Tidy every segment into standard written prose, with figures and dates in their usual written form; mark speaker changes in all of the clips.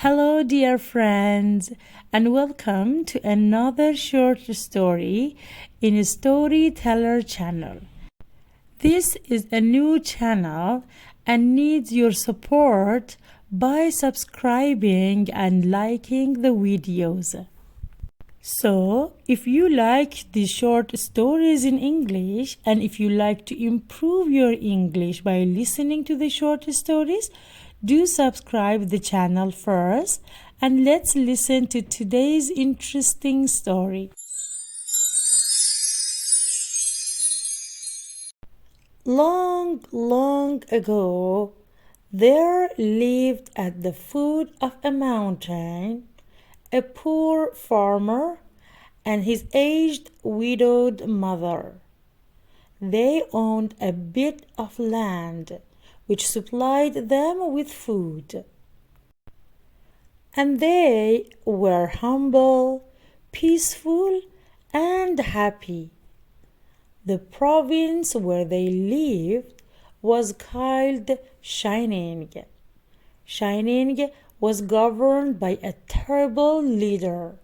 Speaker 1: Hello, dear friends, and welcome to another short story in Storyteller channel. This is a new channel and needs your support by subscribing and liking the videos. So, if you like these short stories in English and if you like to improve your English by listening to the short stories, do subscribe the channel first and let's listen to today's interesting story. Long, long ago, there lived at the foot of a mountain a poor farmer and his aged widowed mother. They owned a bit of land which supplied them with food. And they were humble, peaceful, and happy. The province where they lived was called Shining. Shining was governed by a terrible leader.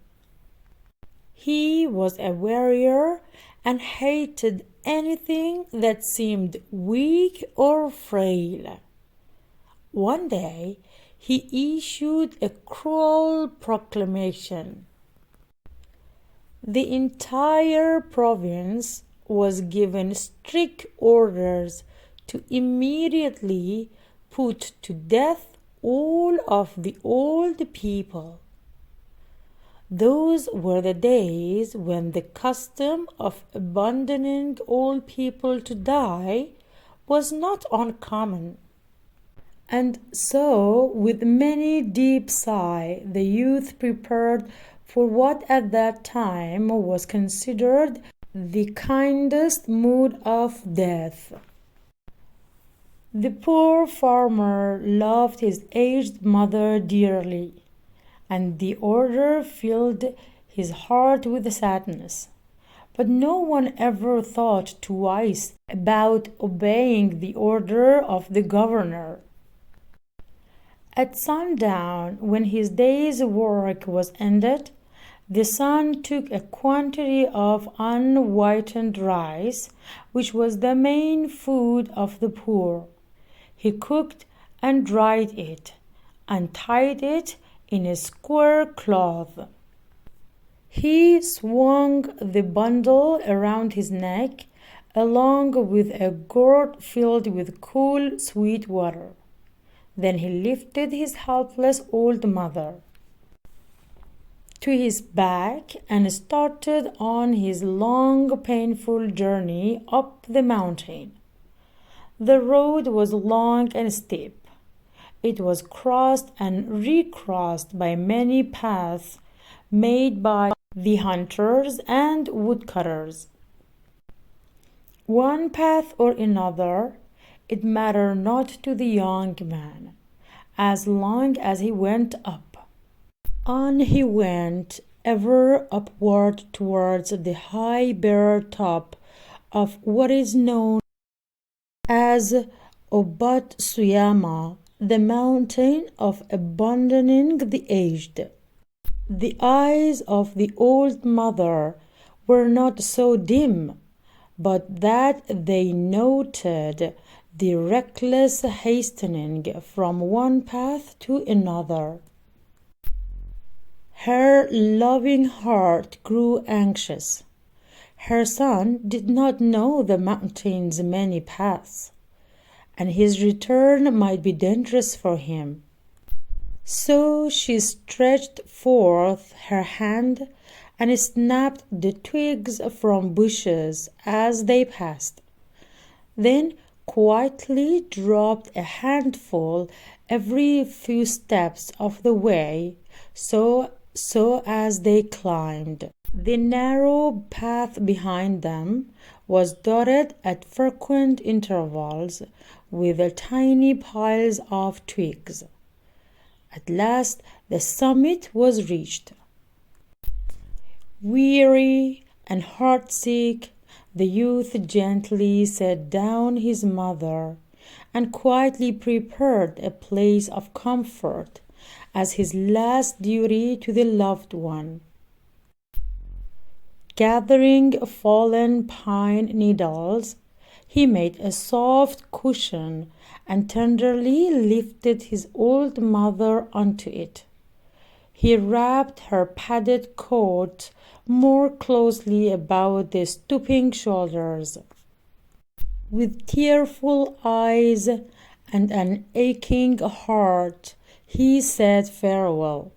Speaker 1: He was a warrior and hated anything that seemed weak or frail. One day, he issued a cruel proclamation. The entire province was given strict orders to immediately put to death all of the old people. Those were the days when the custom of abandoning old people to die was not uncommon. And so, with many deep sigh, the youth prepared for what at that time was considered the kindest mood of death. The poor farmer loved his aged mother dearly, and the order filled his heart with sadness. But no one ever thought twice about obeying the order of the governor. At sundown, when his day's work was ended, the son took a quantity of unwhitened rice, which was the main food of the poor. He cooked and dried it, and tied it in a square cloth. He swung the bundle around his neck, along with a gourd filled with cool, sweet water. Then he lifted his helpless old mother to his back and started on his long, painful journey up the mountain. The road was long and steep. It was crossed and recrossed by many paths made by the hunters and woodcutters. One path or another, it mattered not to the young man, as long as he went up. On he went, ever upward towards the high bare top of what is known as Obatsuyama, the mountain of abandoning the aged. The eyes of the old mother were not so dim, but that they noted the reckless hastening from one path to another. Her loving heart grew anxious. Her son did not know the mountain's many paths, and his return might be dangerous for him. So she stretched forth her hand and snapped the twigs from bushes as they passed. Then quietly dropped a handful every few steps of the way, so as they climbed. The narrow path behind them was dotted at frequent intervals with tiny piles of twigs. At last the summit was reached. Weary and heartsick, the youth gently set down his mother and quietly prepared a place of comfort as his last duty to the loved one. Gathering fallen pine needles, he made a soft cushion and tenderly lifted his old mother onto it. He wrapped her padded coat more closely about the stooping shoulders. With tearful eyes and an aching heart, he said farewell.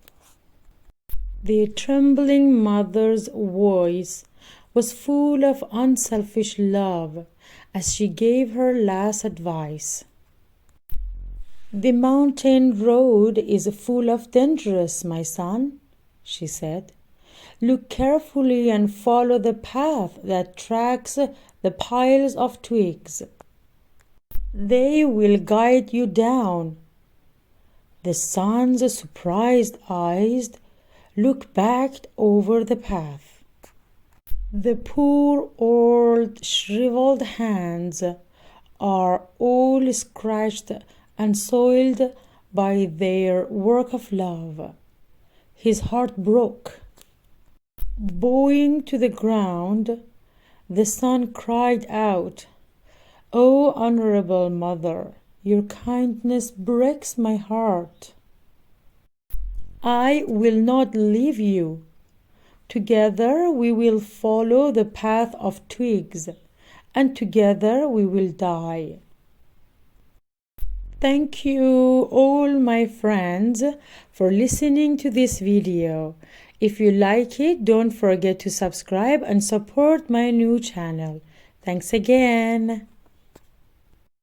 Speaker 1: The trembling mother's voice was full of unselfish love as she gave her last advice. "The mountain road is full of dangers, my son," she said. "Look carefully and follow the path that tracks the piles of twigs. They will guide you down." The son's surprised eyes looked back over the path. The poor old shriveled hands are all scratched and soiled by their work of love. His heart broke. Bowing to the ground, the son cried out, "O honorable mother, your kindness breaks my heart. I will not leave you. Together we will follow the path of twigs, and together we will die." Thank you all my friends for listening to this video. If you like it, don't forget to subscribe and support my new channel. Thanks again.